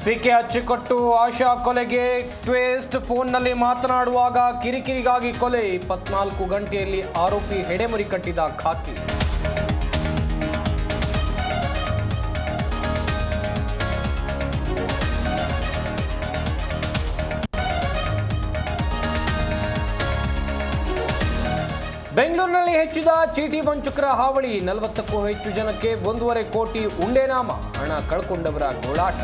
ಸಿಕ್ಕೆ ಹಚ್ಚಿಕೊಟ್ಟು ಆಶಾ ಕೊಲೆಗೆ ಟ್ವಿಸ್ಟ್. ಫೋನ್ನಲ್ಲಿ ಮಾತನಾಡುವಾಗ ಕಿರಿಕಿರಿಗಾಗಿ ಕೊಲೆ. 24 ಗಂಟೆಯಲ್ಲಿ ಆರೋಪಿ ಹೆಡೆಮುರಿ ಕಟ್ಟಿದ ಖಾಕಿ. ಬೆಂಗಳೂರಿನಲ್ಲಿ ಹೆಚ್ಚಿದ ಚೀಟಿ ವಂಚಕರ ಹಾವಳಿ. 40ಕ್ಕೂ ಹೆಚ್ಚು ಜನಕ್ಕೆ 1.5 ಕೋಟಿ ಉಂಡೆನಾಮ. ಹಣ ಕಳ್ಕೊಂಡವರ ಗೋಳಾಟ.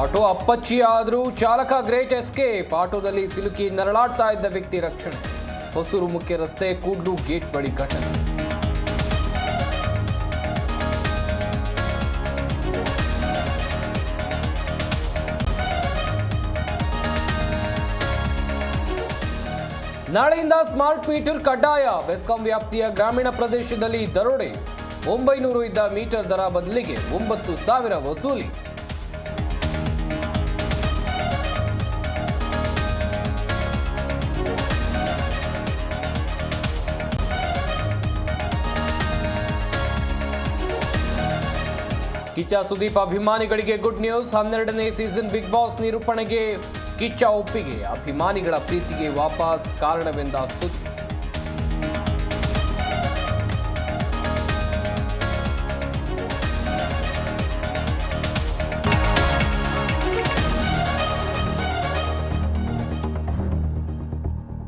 ಆಟೋ ಅಪ್ಪಚ್ಚಿಯಾದರೂ ಚಾಲಕ ಗ್ರೇಟ್ ಎಸ್ಕೇಪ್. ಆಟೋದಲ್ಲಿ ಸಿಲುಕಿ ನರಳಾಡ್ತಾ ಇದ್ದ ವ್ಯಕ್ತಿ ರಕ್ಷಣೆ. ಹೊಸೂರು ಮುಖ್ಯ ರಸ್ತೆ ಕೂಡ್ಲು ಗೇಟ್ ಬಳಿ ಘಟನೆ. ನಾಳೆಯಿಂದ ಸ್ಮಾರ್ಟ್ ಮೀಟರ್ ಕಡ್ಡಾಯ. ಬೆಸ್ಕಾಂ ವ್ಯಾಪ್ತಿಯ ಗ್ರಾಮೀಣ ಪ್ರದೇಶದಲ್ಲಿ ದರೋಡೆ. 900 ಇದ್ದ ಮೀಟರ್ ದರ ಬದಲಿಗೆ 9,000 ವಸೂಲಿ. ಕಿಚ್ಚ ಸುದೀಪ್ ಅಭಿಮಾನಿಗಳಿಗೆ ಗುಡ್ ನ್ಯೂಸ್. 12ನೇ ಸೀಸನ್ ಬಿಗ್ ಬಾಸ್ ನಿರೂಪಣೆಗೆ ಕಿಚ್ಚ ಒಪ್ಪಿಗೆ. ಅಭಿಮಾನಿಗಳ ಪ್ರೀತಿಗೆ ವಾಪಸ್ ಕಾರಣವೆಂದ ಸುದೀಪ್.